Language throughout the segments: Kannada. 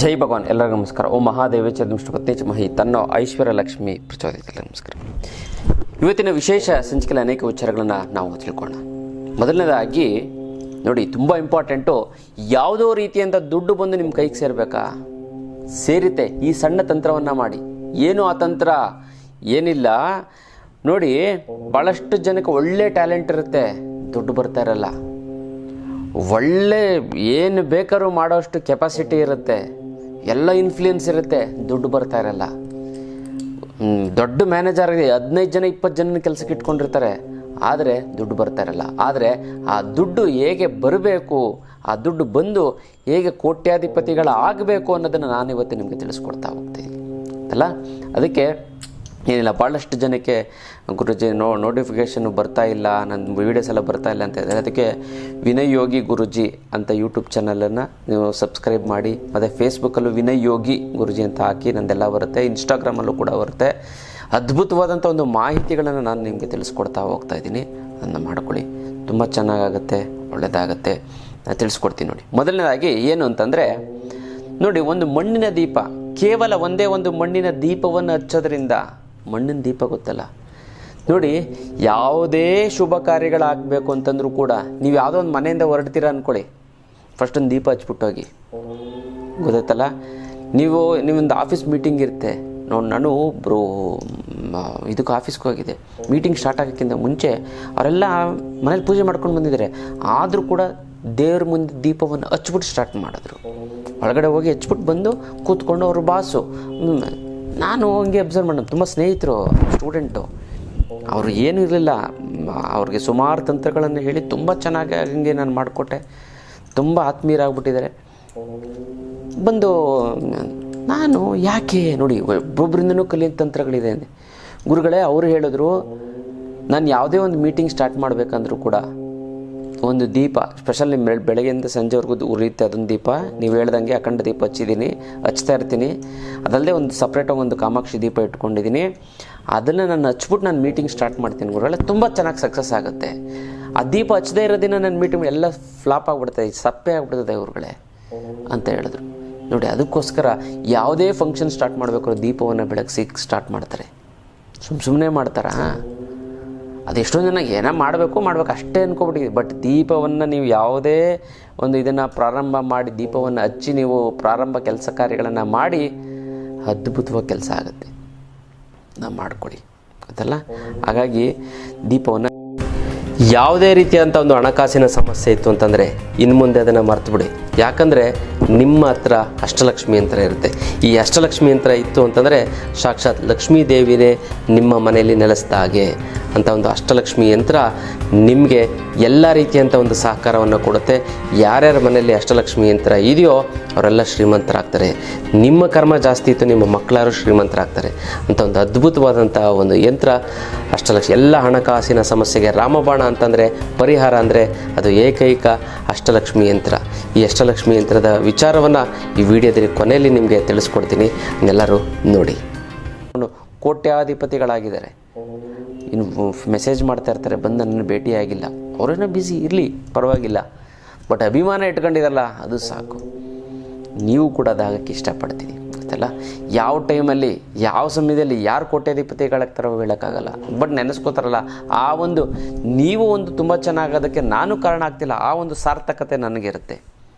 ಜೈ ಭಗವಾನ್. ಎಲ್ಲರಿಗೂ ನಮಸ್ಕಾರ. ಓಂ ಮಹಾದೇವ ಚ ಮಹಿ ತನ್ನೋ ಐಶ್ವರ್ಯ ಲಕ್ಷ್ಮಿ ಪ್ರಚೋದಿತ. ನಮಸ್ಕಾರ. ಇವತ್ತಿನ ವಿಶೇಷ ಸಂಚಿಕೆಯಲ್ಲಿ ಅನೇಕ ವಿಚಾರಗಳನ್ನು ನಾವು ತಿಳ್ಕೊಳ್ಳೋಣ. ಮೊದಲನೇದಾಗಿ ನೋಡಿ, ತುಂಬ ಇಂಪಾರ್ಟೆಂಟು, ಯಾವುದೋ ರೀತಿಯಂಥ ದುಡ್ಡು ಬಂದು ನಿಮ್ಮ ಕೈಗೆ ಸೇರಬೇಕಾ? ಸೇರುತ್ತೆ. ಈ ಸಣ್ಣ ತಂತ್ರವನ್ನು ಮಾಡಿ. ಏನು ಆ ತಂತ್ರ? ಏನಿಲ್ಲ ನೋಡಿ, ಭಾಳಷ್ಟು ಜನಕ್ಕೆ ಒಳ್ಳೆ ಟ್ಯಾಲೆಂಟ್ ಇರುತ್ತೆ, ದುಡ್ಡು ಬರ್ತಾ ಇರಲ್ಲ. ಒಳ್ಳೆ ಏನು ಬೇಕಾದ್ರೂ ಮಾಡೋಷ್ಟು ಕೆಪಾಸಿಟಿ ಇರುತ್ತೆ, ಎಲ್ಲ ಇನ್ಫ್ಲೂಯೆನ್ಸ್ ಇರುತ್ತೆ, ದುಡ್ಡು ಬರ್ತಾ ಇರಲ್ಲ. ದೊಡ್ಡ ಮ್ಯಾನೇಜರ್ 15 ಜನ 20 ಜನ ಕೆಲಸಕ್ಕೆ ಇಟ್ಕೊಂಡಿರ್ತಾರೆ, ಆದರೆ ದುಡ್ಡು ಬರ್ತಾ ಇರಲ್ಲ. ಆದರೆ ಆ ದುಡ್ಡು ಹೇಗೆ ಬರಬೇಕು, ಆ ದುಡ್ಡು ಬಂದು ಹೇಗೆ ಕೋಟ್ಯಾಧಿಪತಿಗಳಾಗಬೇಕು ಅನ್ನೋದನ್ನು ನಾನು ಇವತ್ತು ನಿಮಗೆ ತಿಳಿಸ್ಕೊಡ್ತಾ ಹೋಗ್ತೀನಿ ಅಲ್ಲ. ಅದಕ್ಕೆ ಏನಿಲ್ಲ, ಭಾಳಷ್ಟು ಜನಕ್ಕೆ ಗುರುಜಿ ನೋಟಿಫಿಕೇಷನ್ ಬರ್ತಾ ಇಲ್ಲ, ನನ್ನ ವೀಡಿಯೋಸ್ ಎಲ್ಲ ಬರ್ತಾ ಇಲ್ಲ ಅಂತ ಇದ್ದಾರೆ. ಅದಕ್ಕೆ ವಿನಯ್ ಯೋಗಿ ಗುರುಜಿ ಅಂತ ಯೂಟ್ಯೂಬ್ ಚಾನಲನ್ನು ನೀವು ಸಬ್ಸ್ಕ್ರೈಬ್ ಮಾಡಿ. ಮತ್ತು ಫೇಸ್ಬುಕ್ಕಲ್ಲೂ ವಿನಯ್ ಯೋಗಿ ಗುರುಜಿ ಅಂತ ಹಾಕಿ ನಂದೆಲ್ಲ ಬರುತ್ತೆ. ಇನ್ಸ್ಟಾಗ್ರಾಮಲ್ಲೂ ಕೂಡ ಬರುತ್ತೆ. ಅದ್ಭುತವಾದಂಥ ಒಂದು ಮಾಹಿತಿಗಳನ್ನು ನಾನು ನಿಮಗೆ ತಿಳಿಸ್ಕೊಡ್ತಾ ಹೋಗ್ತಾ ಇದ್ದೀನಿ. ಅದನ್ನು ಮಾಡ್ಕೊಳ್ಳಿ, ತುಂಬ ಚೆನ್ನಾಗಾಗುತ್ತೆ, ಒಳ್ಳೆಯದಾಗತ್ತೆ. ನಾನು ತಿಳಿಸ್ಕೊಡ್ತೀನಿ ನೋಡಿ. ಮೊದಲನೇದಾಗಿ ಏನು ಅಂತಂದರೆ ನೋಡಿ, ಒಂದು ಮಣ್ಣಿನ ದೀಪ, ಕೇವಲ ಒಂದೇ ಒಂದು ಮಣ್ಣಿನ ದೀಪವನ್ನು ಹಚ್ಚೋದ್ರಿಂದ, ಮಣ್ಣಿನ ದೀಪ ಗೊತ್ತಲ್ಲ ನೋಡಿ, ಯಾವುದೇ ಶುಭ ಕಾರ್ಯಗಳಾಗಬೇಕು ಅಂತಂದ್ರೂ ಕೂಡ ನೀವು ಯಾವುದೋ ಒಂದು ಮನೆಯಿಂದ ಹೊರಡ್ತೀರ ಅಂದ್ಕೊಳ್ಳಿ, ಫಸ್ಟ್ ಒಂದು ದೀಪ ಹಚ್ಬಿಟ್ಟೋಗಿ. ಗೊತ್ತಾಯ್ತಲ್ಲ? ನೀವೊಂದು ಆಫೀಸ್ ಮೀಟಿಂಗ್ ಇರುತ್ತೆ ನೋಡಿ. ನಾನು ಒಬ್ಬರು ಇದಕ್ಕೆ ಆಫೀಸ್ಗೆ ಹೋಗಿದೆ, ಮೀಟಿಂಗ್ ಸ್ಟಾರ್ಟ್ ಆಗೋಕ್ಕಿಂತ ಮುಂಚೆ ಅವರೆಲ್ಲ ಮನೇಲಿ ಪೂಜೆ ಮಾಡ್ಕೊಂಡು ಬಂದಿದ್ದಾರೆ. ಆದರೂ ಕೂಡ ದೇವ್ರ ಮುಂದೆ ದೀಪವನ್ನು ಹಚ್ಬಿಟ್ಟು ಸ್ಟಾರ್ಟ್ ಮಾಡಿದ್ರು. ಒಳಗಡೆ ಹೋಗಿ ಹಚ್ಬಿಟ್ಟು ಬಂದು ಕೂತ್ಕೊಂಡು ಅವರು ಬಾಸು. ನಾನು ಹಂಗೆ ಅಬ್ಸರ್ವ್ ಮಾಡೋದು. ತುಂಬ ಸ್ನೇಹಿತರು, ಸ್ಟೂಡೆಂಟು, ಅವರು ಏನೂ ಇರಲಿಲ್ಲ. ಅವ್ರಿಗೆ ಸುಮಾರು ತಂತ್ರಗಳನ್ನು ಹೇಳಿ ತುಂಬ ಚೆನ್ನಾಗಿ ಹಂಗೆ ನಾನು ಮಾಡಿಕೊಟ್ಟೆ. ತುಂಬ ಆತ್ಮೀಯರಾಗ್ಬಿಟ್ಟಿದ್ದಾರೆ. ಬಂದು ನಾನು ಯಾಕೆ ನೋಡಿ, ಒಬ್ಬೊಬ್ಬರಿಂದನೂ ಕಲಿಯೋ ತಂತ್ರಗಳಿದೆ ಅಂದೆ. ಗುರುಗಳೇ, ಅವರು ಹೇಳಿದ್ರು, ನಾನು ಯಾವುದೇ ಒಂದು ಮೀಟಿಂಗ್ ಸ್ಟಾರ್ಟ್ ಮಾಡಬೇಕಂದ್ರೂ ಕೂಡ ಒಂದು ದೀಪ ಸ್ಪೆಷಲ್ ನಿಮ್ಮ ಬೆಳಗ್ಗೆಯಿಂದ ಸಂಜೆವರೆಗೂ ಉರಿಯುತ್ತೆ ಅದೊಂದು ದೀಪ. ನೀವು ಹೇಳ್ದಂಗೆ ಅಖಂಡ ದೀಪ ಹಚ್ತಾ ಇರ್ತೀನಿ. ಅದಲ್ಲದೆ ಒಂದು ಸಪ್ರೇಟಾಗಿ ಒಂದು ಕಾಮಾಕ್ಷಿ ದೀಪ ಇಟ್ಕೊಂಡಿದ್ದೀನಿ. ಅದನ್ನು ನಾನು ಹಚ್ಬಿಟ್ಟು ನಾನು ಮೀಟಿಂಗ್ ಸ್ಟಾರ್ಟ್ ಮಾಡ್ತೀನಿ ಗುರುಗಳೇ, ತುಂಬ ಚೆನ್ನಾಗಿ ಸಕ್ಸಸ್ ಆಗುತ್ತೆ. ಆ ದೀಪ ಹಚ್ಚದೇ ಇರೋ ದಿನ ನನ್ನ ಮೀಟಿಂಗ್ ಎಲ್ಲ ಫ್ಲಾಪ್ ಆಗಿಬಿಡ್ತದೆ, ಸಪ್ಪೆ ಆಗಿಬಿಡ್ತದೆ ಗುರುಗಳೇ ಅಂತ ಹೇಳಿದ್ರು. ನೋಡಿ, ಅದಕ್ಕೋಸ್ಕರ ಯಾವುದೇ ಫಂಕ್ಷನ್ ಸ್ಟಾರ್ಟ್ ಮಾಡಬೇಕಾದ್ರೆ ದೀಪವನ್ನು ಬೆಳಗಿಸಿ ಸ್ಟಾರ್ಟ್ ಮಾಡ್ತಾರೆ. ಸುಮ್ಮನೆ ಮಾಡ್ತಾರಾ? ಅದು ಎಷ್ಟೊಂದು ಜನ ಏನೋ ಮಾಡಬೇಕು ಅಷ್ಟೇ ಅಂದ್ಕೊಬಿಟ್ಟಿದೆ. ಬಟ್ ದೀಪವನ್ನು ನೀವು ಯಾವುದೇ ಒಂದು ಇದನ್ನು ಪ್ರಾರಂಭ ಮಾಡಿ, ದೀಪವನ್ನು ಹಚ್ಚಿ ನೀವು ಪ್ರಾರಂಭ ಕೆಲಸ ಕಾರ್ಯಗಳನ್ನು ಮಾಡಿ, ಅದ್ಭುತವಾಗಿ ಕೆಲಸ ಆಗುತ್ತೆ. ನಾವು ಮಾಡಿಕೊಡಿ ಗೊತ್ತಲ್ಲ. ಹಾಗಾಗಿ ದೀಪವನ್ನು, ಯಾವುದೇ ರೀತಿಯಾದಂಥ ಒಂದು ಹಣಕಾಸಿನ ಸಮಸ್ಯೆ ಇತ್ತು ಅಂತಂದರೆ ಇನ್ನು ಮುಂದೆ ಅದನ್ನು ಮರ್ತು ಬಿಡಿ. ಯಾಕಂದರೆ ನಿಮ್ಮ ಹತ್ರ ಅಷ್ಟಲಕ್ಷ್ಮಿ ಯಂತ್ರ ಇರುತ್ತೆ. ಈ ಅಷ್ಟಲಕ್ಷ್ಮಿ ಯಂತ್ರ ಇತ್ತು ಅಂತಂದರೆ ಸಾಕ್ಷಾತ್ ಲಕ್ಷ್ಮೀ ದೇವಿನೇ ನಿಮ್ಮ ಮನೆಯಲ್ಲಿ ನೆಲೆಸಿದ ಹಾಗೆ ಅಂತ ಒಂದು ಅಷ್ಟಲಕ್ಷ್ಮಿ ಯಂತ್ರ ನಿಮಗೆ ಎಲ್ಲ ರೀತಿಯಂಥ ಒಂದು ಸಹಕಾರವನ್ನು ಕೊಡುತ್ತೆ. ಯಾರ್ಯಾರ ಮನೆಯಲ್ಲಿ ಅಷ್ಟಲಕ್ಷ್ಮಿ ಯಂತ್ರ ಇದೆಯೋ ಅವರೆಲ್ಲ ಶ್ರೀಮಂತರಾಗ್ತಾರೆ. ನಿಮ್ಮ ಕರ್ಮ ಜಾಸ್ತಿ ಇತ್ತು, ನಿಮ್ಮ ಮಕ್ಕಳಾರು ಶ್ರೀಮಂತರಾಗ್ತಾರೆ ಅಂತ ಒಂದು ಅದ್ಭುತವಾದಂಥ ಒಂದು ಯಂತ್ರ ಅಷ್ಟಲಕ್ಷ್ಮಿ. ಎಲ್ಲ ಹಣಕಾಸಿನ ಸಮಸ್ಯೆಗೆ ರಾಮಬಾಣ ಅಂತಂದರೆ ಪರಿಹಾರ ಅಂದರೆ ಅದು ಏಕೈಕ ಅಷ್ಟಲಕ್ಷ್ಮಿ ಯಂತ್ರ. ಈ ಅಷ್ಟಲಕ್ಷ್ಮಿ ಯಂತ್ರದ ವಿಚಾರವನ್ನು ಈ ವಿಡಿಯೋದಲ್ಲಿ ಕೊನೆಯಲ್ಲಿ ನಿಮಗೆ ತಿಳಿಸ್ಕೊಡ್ತೀನಿ. ಎಲ್ಲರೂ ನೋಡಿ. ಕೋಟ್ಯಾಧಿಪತಿಗಳಾಗಿದ್ದಾರೆ. ಇನ್ನು ಮೆಸೇಜ್ ಮಾಡ್ತಾ ಇರ್ತಾರೆ, ಬಂದು ನನ್ನ ಭೇಟಿಯಾಗಿಲ್ಲ. ಅವರೇನೋ ಬ್ಯುಸಿ ಇರಲಿ, ಪರವಾಗಿಲ್ಲ. ಬಟ್ ಅಭಿಮಾನ ಇಟ್ಕೊಂಡಿರಲ್ಲ, ಅದು ಸಾಕು. ನೀವು ಕೂಡ ಅದಾಗಕ್ಕೆ ಇಷ್ಟಪಡ್ತೀನಿ ಗೊತ್ತಲ್ಲ. ಯಾವ ಟೈಮಲ್ಲಿ ಯಾವ ಸಮಯದಲ್ಲಿ ಯಾರು ಕೋಟ್ಯಾಧಿಪತಿಗಳಾಗ್ತಾರೋ ಹೇಳೋಕ್ಕಾಗಲ್ಲ. ಬಟ್ ನೆನೆಸ್ಕೋತಾರಲ್ಲ, ಆ ಒಂದು ನೀವು ಒಂದು ತುಂಬ ಚೆನ್ನಾಗೋದಕ್ಕೆ ನಾನು ಕಾರಣ ಆಗ್ತಿಲ್ಲ, ಆ ಒಂದು ಸಾರ್ಥಕತೆ ನನಗಿರುತ್ತೆ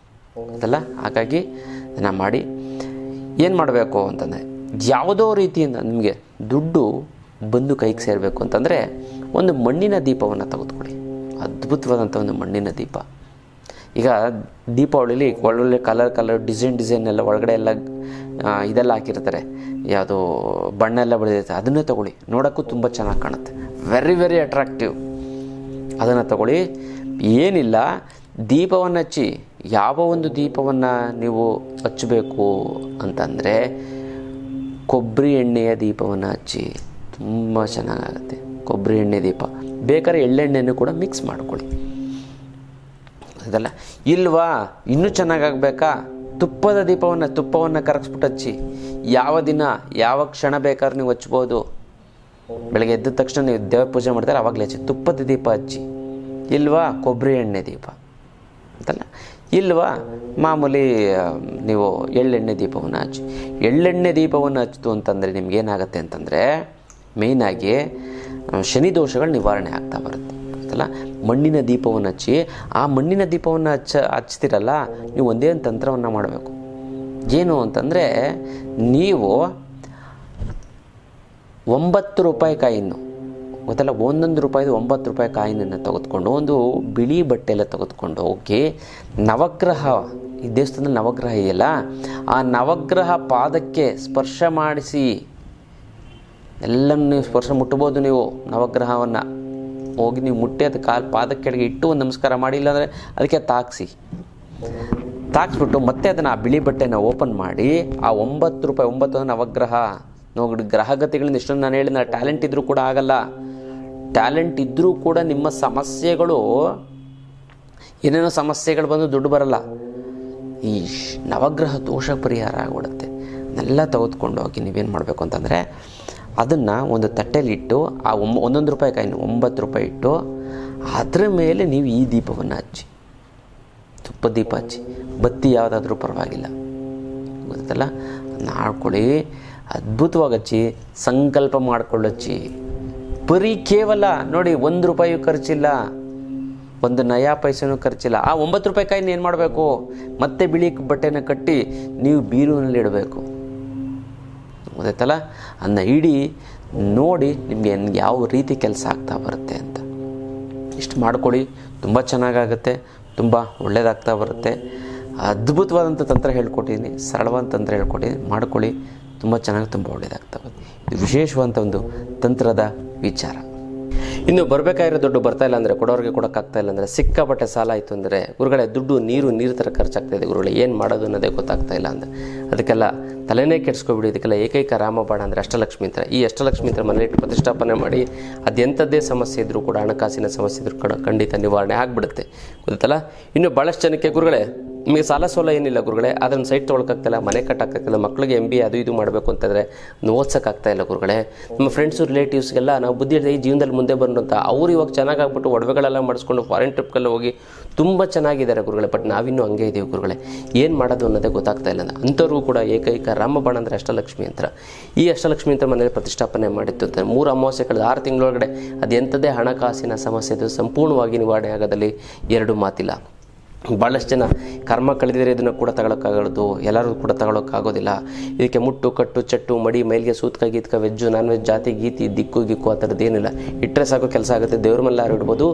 ಗೊತ್ತಲ್ಲ. ಹಾಗಾಗಿ ಅದನ್ನು ಮಾಡಿ. ಏನು ಮಾಡಬೇಕು ಅಂತಂದರೆ, ಯಾವುದೋ ರೀತಿಯಿಂದ ನಿಮಗೆ ದುಡ್ಡು ಬಂದು ಕೈಗೆ ಸೇರಬೇಕು ಅಂತಂದರೆ ಒಂದು ಮಣ್ಣಿನ ದೀಪವನ್ನು ತೆಗೆದುಕೊಳ್ಳಿ. ಅದ್ಭುತವಾದಂಥ ಒಂದು ಮಣ್ಣಿನ ದೀಪ. ಈಗ ದೀಪಾವಳಿಲಿ ಒಳ್ಳೊಳ್ಳೆ ಕಲರ್ ಡಿಸೈನ್ ಎಲ್ಲ ಒಳಗಡೆ ಎಲ್ಲ ಇದೆಲ್ಲ ಹಾಕಿರ್ತಾರೆ, ಯಾವುದೋ ಬಣ್ಣ ಎಲ್ಲ ಬೆಳೆದಿರುತ್ತೆ. ಅದನ್ನೇ ತೊಗೊಳ್ಳಿ, ನೋಡೋಕ್ಕೂ ತುಂಬ ಚೆನ್ನಾಗಿ ಕಾಣುತ್ತೆ. Very attractive. ಅದನ್ನು ತಗೊಳ್ಳಿ. ಏನಿಲ್ಲ, ದೀಪವನ್ನು ಹಚ್ಚಿ. ಯಾವ ಒಂದು ದೀಪವನ್ನು ನೀವು ಹಚ್ಚಬೇಕು ಅಂತಂದರೆ ಕೊಬ್ಬರಿ ಎಣ್ಣೆಯ ದೀಪವನ್ನು ಹಚ್ಚಿ, ತುಂಬ ಚೆನ್ನಾಗಾಗುತ್ತೆ. ಕೊಬ್ಬರಿ ಎಣ್ಣೆ ದೀಪ. ಬೇಕಾದ್ರೆ ಎಳ್ಳೆಣ್ಣೆನೂ ಕೂಡ ಮಿಕ್ಸ್ ಮಾಡ್ಕೊಳ್ಳಿ. ಅದಲ್ಲ ಇಲ್ವಾ, ಇನ್ನೂ ಚೆನ್ನಾಗಾಗಬೇಕಾ, ತುಪ್ಪವನ್ನು ಕರಗಿಸ್ಬಿಟ್ಟು ಹಚ್ಚಿ. ಯಾವ ದಿನ ಯಾವ ಕ್ಷಣ ಬೇಕಾದ್ರೆ ನೀವು ಹಚ್ಬೋದು. ಬೆಳಗ್ಗೆ ಎದ್ದ ತಕ್ಷಣ ನೀವು ದೇವ್ರ ಪೂಜೆ ಮಾಡ್ತಾರೆ, ಆವಾಗಲೇ ಹಚ್ಚಿ. ತುಪ್ಪದ ದೀಪ ಹಚ್ಚಿ. ಇಲ್ವಾ, ಕೊಬ್ಬರಿ ಎಣ್ಣೆ ದೀಪ ಅಂತಲ್ಲ. ಇಲ್ವಾ, ಮಾಮೂಲಿ ನೀವು ಎಳ್ಳೆಣ್ಣೆ ದೀಪವನ್ನು ಹಚ್ಚಿ. ಎಳ್ಳೆಣ್ಣೆ ದೀಪವನ್ನು ಹಚ್ಚಿತು ಅಂತಂದರೆ ನಿಮ್ಗೇನಾಗುತ್ತೆ ಅಂತಂದರೆ ಮೇಯ್ನಾಗಿ ಶನಿ ದೋಷಗಳು ನಿವಾರಣೆ ಆಗ್ತಾ ಬರುತ್ತೆ ಅಲ್ಲ. ಮಣ್ಣಿನ ದೀಪವನ್ನು ಹಚ್ಚಿ, ಆ ಮಣ್ಣಿನ ದೀಪವನ್ನು ಹಚ್ತಿರಲ್ಲ, ನೀವು ಒಂದೇ ಒಂದು ತಂತ್ರವನ್ನು ಮಾಡಬೇಕು. ಏನು ಅಂತಂದರೆ, ನೀವು 9 ರೂಪಾಯಿ ಕಾಯಿನ್ನು ಗೊತ್ತಲ್ಲ, 1 ರೂಪಾಯಿದು 9 ರೂಪಾಯಿ ಕಾಯಿನನ್ನು ತೆಗೆದುಕೊಂಡು ಒಂದು ಬಿಳಿ ಬಟ್ಟೆಲ್ಲ ತೆಗೆದುಕೊಂಡು ಹೋಗಿ ನವಗ್ರಹ, ಈ ದೇವಸ್ಥಾನದಲ್ಲಿ ನವಗ್ರಹ ಇದೆಯಲ್ಲ, ಆ ನವಗ್ರಹ ಪಾದಕ್ಕೆ ಸ್ಪರ್ಶ ಮಾಡಿಸಿ. ಎಲ್ಲನೂ ನೀವು ಸ್ಪರ್ಶ ಮುಟ್ಬೋದು. ನೀವು ನವಗ್ರಹವನ್ನು ಹೋಗಿ ನೀವು ಮುಟ್ಟಿ ಅದು ಪಾದಕ್ಕೆ ಕೆಳಗೆ ಇಟ್ಟು ಒಂದು ನಮಸ್ಕಾರ ಮಾಡಿ, ಇಲ್ಲಾಂದರೆ ಅದಕ್ಕೆ ತಾಕ್ಸ್ಬಿಟ್ಟು ಮತ್ತೆ ಅದನ್ನು ಆ ಬಿಳಿ ಬಟ್ಟೆನ ಓಪನ್ ಮಾಡಿ, ಆ 9 ರೂಪಾಯಿ 9 ನವಗ್ರಹ ನೋಡಿ. ಗ್ರಹಗತಿಗಳಿಂದ ಇಷ್ಟೊಂದು ನಾನು ಹೇಳಿದ, ಟ್ಯಾಲೆಂಟ್ ಇದ್ದರೂ ಕೂಡ ಆಗಲ್ಲ. ಟ್ಯಾಲೆಂಟ್ ಇದ್ದರೂ ಕೂಡ ನಿಮ್ಮ ಸಮಸ್ಯೆಗಳು, ಏನೇನೋ ಸಮಸ್ಯೆಗಳು ಬಂದು ದುಡ್ಡು ಬರಲ್ಲ. ಈ ನವಗ್ರಹ ದೋಷ ಪರಿಹಾರ ಆಗಿಬಿಡುತ್ತೆ. ಅದನ್ನೆಲ್ಲ ತೆಗೆದುಕೊಂಡು ಹೋಗಿ ನೀವೇನು ಮಾಡಬೇಕು ಅಂತಂದರೆ, ಅದನ್ನು ಒಂದು ತಟ್ಟೆಲಿಟ್ಟು, ಆ 1 ರೂಪಾಯಿ ಕಾಯಿನ 9 ರೂಪಾಯಿ ಇಟ್ಟು, ಅದರ ಮೇಲೆ ನೀವು ಈ ದೀಪವನ್ನು ಹಚ್ಚಿ, ತುಪ್ಪದ ದೀಪ ಹಚ್ಚಿ, ಬತ್ತಿ ಯಾವುದಾದ್ರೂ ಪರವಾಗಿಲ್ಲ, ಗೊತ್ತಲ್ಲ, ಮಾಡ್ಕೊಳ್ಳಿ. ಅದ್ಭುತವಾಗಿ ಹಚ್ಚಿ, ಸಂಕಲ್ಪ ಮಾಡ್ಕೊಳ್ಳಚ್ಚಿ. ಬರೀ ಕೇವಲ ನೋಡಿ, 1 ರೂಪಾಯಿಯೂ ಖರ್ಚಿಲ್ಲ, 1 ನಯಾ ಪೈಸೆನೂ ಖರ್ಚಿಲ್ಲ. ಆ 9 ರೂಪಾಯಿ ಕಾಯಿನ ಏನು ಮಾಡಬೇಕು, ಮತ್ತೆ ಬಿಳಿ ಬಟ್ಟೆನ ಕಟ್ಟಿ ನೀವು ಬೀರುವಿನಲ್ಲಿ ಇಡಬೇಕು, ಗೊತ್ತಾಯ್ತಲ್ಲ. ಅದನ್ನ ಇಡಿ, ನೋಡಿ ನಿಮಗೆ ಯಾವ ರೀತಿ ಕೆಲಸ ಆಗ್ತಾ ಬರುತ್ತೆ ಅಂತ. ಇಷ್ಟು ಮಾಡ್ಕೊಳ್ಳಿ, ತುಂಬ ಚೆನ್ನಾಗಾಗುತ್ತೆ, ತುಂಬ ಒಳ್ಳೆಯದಾಗ್ತಾ ಬರುತ್ತೆ. ಅದ್ಭುತವಾದಂಥ ತಂತ್ರ ಹೇಳ್ಕೊಟ್ಟಿದ್ದೀನಿ, ಸರಳವಾದ ತಂತ್ರ ಹೇಳ್ಕೊಟ್ಟಿದ್ದೀನಿ, ಮಾಡ್ಕೊಳ್ಳಿ. ತುಂಬ ಚೆನ್ನಾಗಿ, ತುಂಬ ಒಳ್ಳೆಯದಾಗ್ತಾ ಬರುತ್ತೆ. ಇದು ವಿಶೇಷವಾದಂಥ ಒಂದು ತಂತ್ರದ ವಿಚಾರ. ಇನ್ನು ಬರಬೇಕಾಗಿರೋ ದುಡ್ಡು ಬರ್ತಾ ಇಲ್ಲ ಅಂದರೆ, ಕೊಡೋರಿಗೆ ಕೊಡೋಕ್ಕಾಗ್ತಾ ಇಲ್ಲ ಅಂದರೆ, ಸಿಕ್ಕಾಪಟ್ಟೆ ಸಾಲ ಆಯಿತು ಅಂದರೆ, ಗುರುಗಳೇ ದುಡ್ಡು ನೀರು ಥರ ಖರ್ಚಾಗ್ತಾಯಿದೆ ಗುರುಗಳೇ, ಏನು ಮಾಡೋದು ಅನ್ನೋದೇ ಗೊತ್ತಾಗ್ತಾ ಇಲ್ಲ ಅಂದರೆ, ಅದಕ್ಕೆಲ್ಲ ತಲೆನೇ ಕೆಡಿಸ್ಕೊಬಿಡಿ. ಇದಕ್ಕೆಲ್ಲ ಏಕೈಕ ರಾಮಬಾಣ ಅಂದರೆ ಅಷ್ಟಲಕ್ಷ್ಮಿ ಯಂತ್ರ. ಈ ಅಷ್ಟಲಕ್ಷ್ಮಿ ಯಂತ್ರ ಮನೆಯಲ್ಲಿ ಪ್ರತಿಷ್ಠಾಪನೆ ಮಾಡಿ, ಅದೆಂಥದ್ದೇ ಸಮಸ್ಯೆ ಇದ್ದರೂ ಕೂಡ, ಹಣಕಾಸಿನ ಸಮಸ್ಯೆ ಇದ್ರೂ ಕೂಡ ಖಂಡಿತ ನಿವಾರಣೆ ಆಗಿಬಿಡುತ್ತೆ, ಗೊತ್ತಲ್ಲ. ಇನ್ನು ಭಾಳಷ್ಟು ಜನಕ್ಕೆ, ಗುರುಗಳೇ ನಿಮಗೆ ಸಾಲ ಸೋಲ ಏನಿಲ್ಲ ಗುರುಗಳೇ, ಅದನ್ನು ಸೈಟ್ ತೊಗೊಳಕ್ಕಾಗ್ತಾಯಿಲ್ಲ, ಮನೆ ಕಟ್ಟೋಕ್ಕಾಗ್ತಿಲ್ಲ, ಮಕ್ಕಳಿಗೆ MBA ಅದು ಇದು ಮಾಡಬೇಕು ಅಂತಂದರೆ ಓದ್ಸೋಕ್ಕಾಗ್ತಾಯಿಲ್ಲ ಗುರುಗಳೇ. ನಮ್ಮ ಫ್ರೆಂಡ್ಸು ರಿಲೇಟಿವ್ಸ್ಗೆಲ್ಲ ನಾವು ಬುದ್ಧಿ ಈ ಜೀವನದಲ್ಲಿ ಮುಂದೆ ಬಂದು ಅಂತ, ಅವ್ರು ಇವಾಗ ಚೆನ್ನಾಗಾಗ್ಬಿಟ್ಟು ಒಡವೆಗಳೆಲ್ಲ ಮಾಡಿಸ್ಕೊಂಡು ಫಾರಿನ್ ಟ್ರಿಪ್ಗೆಲ್ಲ ಹೋಗಿ ತುಂಬ ಚೆನ್ನಾಗಿದ್ದಾರೆ ಗುರುಗಳೇ. ಬಟ್ ನಾವಿನ್ನೂ ಹಂಗೆ ಇದ್ದೀವಿ ಗುರುಗಳೇ, ಏನು ಮಾಡೋದು ಅನ್ನೋದೇ ಗೊತ್ತಾಗ್ತಾ ಇಲ್ಲ. ಅಂಥವ್ರಿಗೂ ಕೂಡ ಏಕೈಕ ರಾಮಬಾಣ ಅಂದರೆ ಅಷ್ಟಲಕ್ಷ್ಮಿ ಯಂತ್ರ. ಈ ಅಷ್ಟಲಕ್ಷ್ಮಿ ಯಂತ್ರ ಮನೇಲಿ ಪ್ರತಿಷ್ಠಾಪನೆ ಮಾಡಿತ್ತು ಅಂತ 3 ಅಮಾವಾಸ್ಯೆ ಕಳೆದ 6 ತಿಂಗಳೊಳಗಡೆ ಅದು ಎಂಥದ್ದೇ ಹಣಕಾಸಿನ ಸಮಸ್ಯೆ ಇದು ಸಂಪೂರ್ಣವಾಗಿ ನಿವಾರಣೆ ಆಗೋದಲ್ಲಿ 2 ಮಾತಿಲ್ಲ. ಭಾಳಷ್ಟು ಜನ ಕರ್ಮ ಕಳೆದಿದ್ರೆ ಇದನ್ನು ಕೂಡ ತಗೊಳಕ್ಕಾಗೋದು, ಎಲ್ಲರೂ ಕೂಡ ತಗೊಳಕ್ಕಾಗೋದಿಲ್ಲ. ಇದಕ್ಕೆ ಮುಟ್ಟು ಕಟ್ಟು ಚಟ್ಟು ಮಡಿ ಮೈಲಿಗೆ ಸೂತ್ಕ ಗೀತ್ಕ ವೆಜ್ಜು ನಾನ್ ವೆಜ್ ಜಾತಿ ಗೀತಿ ದಿಕ್ಕು ಗಿಕ್ಕು ಆ ಥರದ್ದು ಏನಿಲ್ಲ. ಇಟ್ಟರೆ ಸಾಕು ಕೆಲಸ ಆಗುತ್ತೆ. ದೇವ್ರ ಮೇಲಾದ್ರೂ ಇಡ್ಬೋದು,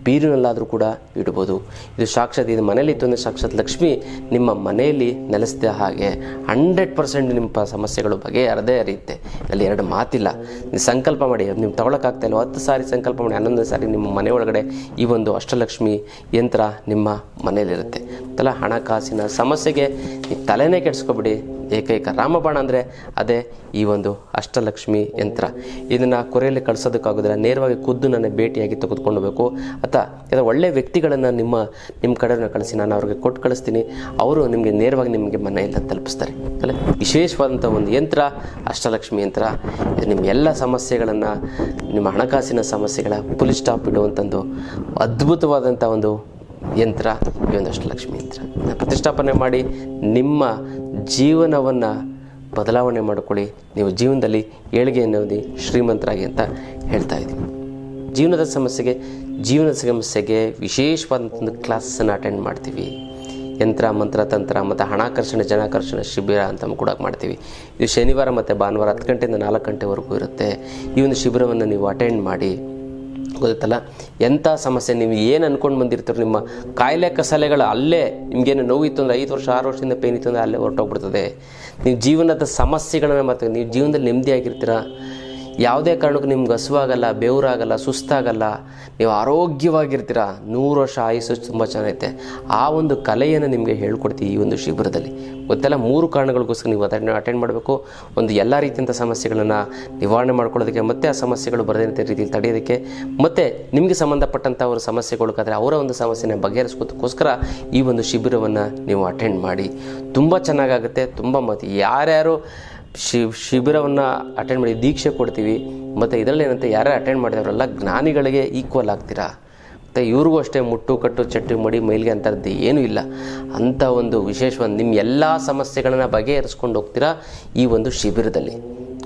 ಬೀರಿನಲ್ಲಾದರೂ ಕೂಡ ಇಡ್ಬೋದು. ಇದು ಸಾಕ್ಷಾತ್, ಇದು ಮನೇಲಿ ಇತ್ತು ಅಂದರೆ ಸಾಕ್ಷಾತ್ ಲಕ್ಷ್ಮಿ ನಿಮ್ಮ ಮನೆಯಲ್ಲಿ ನೆಲೆಸಿದ ಹಾಗೆ 100% ನಿಮ್ಮ ಸಮಸ್ಯೆಗಳು ಬಗೆಹರದೇ ಹರಿಯುತ್ತೆ. ಅಲ್ಲಿ 2 ಮಾತಿಲ್ಲ. ನೀವು ಸಂಕಲ್ಪ ಮಾಡಿ, ನೀವು ತಗೊಳಕ್ಕಾಗ್ತಾ ಇಲ್ಲ 10 ಸಾರಿ ಸಂಕಲ್ಪ ಮಾಡಿ, 11 ಸಾರಿ ನಿಮ್ಮ ಮನೆ ಒಳಗಡೆ ಈ ಒಂದು ಅಷ್ಟಲಕ್ಷ್ಮಿ ಯಂತ್ರ ನಿಮ್ಮ ಮನೆಯಲ್ಲಿರುತ್ತೆ ಅಲ್ಲ. ಹಣಕಾಸಿನ ಸಮಸ್ಯೆಗೆ ನೀವು ತಲೆನೇ ಕೆಡಿಸ್ಕೊಬಿಡಿ. ಏಕೈಕ ರಾಮಬಾಣ ಅಂದರೆ ಅದೇ ಈ ಒಂದು ಅಷ್ಟಲಕ್ಷ್ಮಿ ಯಂತ್ರ. ಇದನ್ನು ಕೊರೆಯಲ್ಲಿ ಕಳಿಸೋದಕ್ಕಾಗೋದಿಲ್ಲ, ನೇರವಾಗಿ ಖುದ್ದು ನನ್ನ ಭೇಟಿಯಾಗಿ ತೆಗೆದುಕೊಂಡು ಹೋಗಬೇಕು. ಅಥವಾ ಒಳ್ಳೆಯ ವ್ಯಕ್ತಿಗಳನ್ನು ನಿಮ್ಮ ಕಡೆಯನ್ನು ಕಳಿಸಿ, ನಾನು ಅವ್ರಿಗೆ ಕೊಟ್ಟು ಕಳಿಸ್ತೀನಿ, ಅವರು ನಿಮಗೆ ನೇರವಾಗಿ ನಿಮಗೆ ಮನೆಯೆಲ್ಲ ತಲುಪಿಸ್ತಾರೆ ಅಲ್ಲ. ವಿಶೇಷವಾದಂಥ ಒಂದು ಯಂತ್ರ ಅಷ್ಟಲಕ್ಷ್ಮಿ ಯಂತ್ರ. ಇದು ನಿಮ್ಮ ಎಲ್ಲ ಸಮಸ್ಯೆಗಳನ್ನು, ನಿಮ್ಮ ಹಣಕಾಸಿನ ಸಮಸ್ಯೆಗಳ ಫುಲ್ ಸ್ಟಾಪ್ ಇಡುವಂಥದ್ದು ಅದ್ಭುತವಾದಂಥ ಒಂದು ಯಂತ್ರ ಈ ಒಂದು ಅಷ್ಟಲಕ್ಷ್ಮಿ ಯಂತ್ರ. ಪ್ರತಿಷ್ಠಾಪನೆ ಮಾಡಿ ನಿಮ್ಮ ಜೀವನವನ್ನು ಬದಲಾವಣೆ ಮಾಡಿಕೊಳ್ಳಿ. ನೀವು ಜೀವನದಲ್ಲಿ ಏಳಿಗೆ ಅನ್ನೋದು ಶ್ರೀಮಂತರಾಗಿ ಅಂತ ಹೇಳ್ತಾ ಇದ್ದೀವಿ. ಜೀವನದ ಸಮಸ್ಯೆಗೆ ವಿಶೇಷವಾದಂಥ ಕ್ಲಾಸನ್ನು ಅಟೆಂಡ್ ಮಾಡ್ತೀವಿ. ಯಂತ್ರ ಮಂತ್ರ ತಂತ್ರ ಮತ್ತು ಹಣಾಕರ್ಷಣೆ ಜನಾಕರ್ಷಣೆ ಶಿಬಿರ ಅಂತ ಕೂಡ ಮಾಡ್ತೀವಿ. ಇದು ಶನಿವಾರ ಮತ್ತು ಭಾನುವಾರ 10 ಗಂಟೆಯಿಂದ 4 ಗಂಟೆವರೆಗೂ ಇರುತ್ತೆ. ಈ ಒಂದು ಶಿಬಿರವನ್ನು ನೀವು ಅಟೆಂಡ್ ಮಾಡಿ, ಗೊತ್ತಲ್ಲ. ಎಂಥ ಸಮಸ್ಯೆ ನೀವು ಏನು ಅಂದ್ಕೊಂಡು ಬಂದಿರ್ತೀರೋ, ನಿಮ್ಮ ಕಾಯಿಲೆ ಕಸಲೆಗಳು ಅಲ್ಲೇ, ನಿಮಗೇನು ನೋವಿತ್ತು ಅಂದರೆ 5 ವರ್ಷ 6 ವರ್ಷದಿಂದ ಪೇನ್ ಇತ್ತು ಅಂದರೆ ಅಲ್ಲೇ ಹೊರಟೋಗ್ಬಿಡ್ತದೆ. ನೀವು ಜೀವನದ ಸಮಸ್ಯೆಗಳನ್ನು, ಮತ್ತು ನೀವು ಜೀವನದಲ್ಲಿ ನೆಮ್ಮದಿಯಾಗಿರ್ತೀರ. ಯಾವುದೇ ಕಾರಣಕ್ಕೂ ನಿಮ್ಗೆ ಹಸುವಾಗಲ್ಲ, ಬೆವರಾಗಲ್ಲ, ಸುಸ್ತಾಗಲ್ಲ, ನೀವು ಆರೋಗ್ಯವಾಗಿರ್ತೀರ. 100 ವರ್ಷ ಆಯುಸ್ಸು ತುಂಬ ಚೆನ್ನಾಗೈತೆ. ಆ ಒಂದು ಕಲೆಯನ್ನು ನಿಮಗೆ ಹೇಳ್ಕೊಡ್ತೀವಿ ಈ ಒಂದು ಶಿಬಿರದಲ್ಲಿ, ಗೊತ್ತೆಲ್ಲ. 3 ಕಾರಣಗಳಿಗೋಸ್ಕರ ನೀವು ಅಟೆಂಡ್ ಮಾಡಬೇಕು. ಒಂದು ಎಲ್ಲ ರೀತಿಯಂಥ ಸಮಸ್ಯೆಗಳನ್ನು ನಿವಾರಣೆ ಮಾಡ್ಕೊಳ್ಳೋದಕ್ಕೆ, ಮತ್ತು ಆ ಸಮಸ್ಯೆಗಳು ಬರದಂಥ ರೀತಿಯಲ್ಲಿ ತಡೆಯೋದಕ್ಕೆ, ಮತ್ತು ನಿಮಗೆ ಸಂಬಂಧಪಟ್ಟಂಥ ಅವರ ಸಮಸ್ಯೆಗಳಿಗಾದರೆ ಅವರ ಒಂದು ಸಮಸ್ಯೆನ ಬಗೆಹರಿಸ್ಕೋದಕ್ಕೋಸ್ಕರ ಈ ಒಂದು ಶಿಬಿರವನ್ನು ನೀವು ಅಟೆಂಡ್ ಮಾಡಿ. ತುಂಬ ಚೆನ್ನಾಗಾಗುತ್ತೆ. ತುಂಬ ಮತ್ತು ಯಾರ್ಯಾರು ಶಿಬಿರವನ್ನು ಅಟೆಂಡ್ ಮಾಡಿ ದೀಕ್ಷೆ ಕೊಡ್ತೀವಿ. ಮತ್ತು ಇದರಲ್ಲಿ ಏನಂತ ಯಾರೇ ಅಟೆಂಡ್ ಮಾಡಿದವರೆಲ್ಲ ಜ್ಞಾನಿಗಳಿಗೆ ಈಕ್ವಲ್ ಆಗ್ತೀರಾ. ಮತ್ತು ಇವ್ರಿಗೂ ಅಷ್ಟೇ ಮುಟ್ಟು ಕಟ್ಟು ಚಟ್ಟಿ ಮಡಿ ಮೈಲಿಗೆ ಅಂಥದ್ದು ಏನೂ ಇಲ್ಲ. ಅಂಥ ಒಂದು ವಿಶೇಷವಾದ ನಿಮ್ಮ ಎಲ್ಲ ಸಮಸ್ಯೆಗಳನ್ನು ಬಗೆಹರಿಸ್ಕೊಂಡು ಹೋಗ್ತೀರಾ ಈ ಒಂದು ಶಿಬಿರದಲ್ಲಿ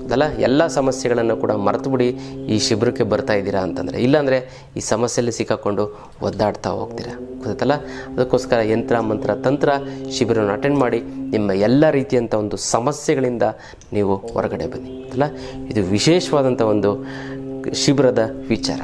ಅದಲ್ಲ. ಎಲ್ಲ ಸಮಸ್ಯೆಗಳನ್ನು ಕೂಡ ಮರೆತು ಬಿಡಿ ಈ ಶಿಬಿರಕ್ಕೆ ಬರ್ತಾ ಇದ್ದೀರಾ ಅಂತಂದರೆ. ಇಲ್ಲಾಂದರೆ ಈ ಸಮಸ್ಯೆಯಲ್ಲಿ ಸಿಕ್ಕಾಕೊಂಡು ಒದ್ದಾಡ್ತಾ ಹೋಗ್ತೀರಾ, ಗೊತ್ತಲ್ಲ. ಅದಕ್ಕೋಸ್ಕರ ಯಂತ್ರ ಮಂತ್ರ ತಂತ್ರ ಶಿಬಿರವನ್ನು ಅಟೆಂಡ್ ಮಾಡಿ ನಿಮ್ಮ ಎಲ್ಲ ರೀತಿಯಂಥ ಒಂದು ಸಮಸ್ಯೆಗಳಿಂದ ನೀವು ಹೊರಗಡೆ ಬನ್ನಿ ಅಲ್ಲ. ಇದು ವಿಶೇಷವಾದಂಥ ಒಂದು ಶಿಬಿರದ ವಿಚಾರ.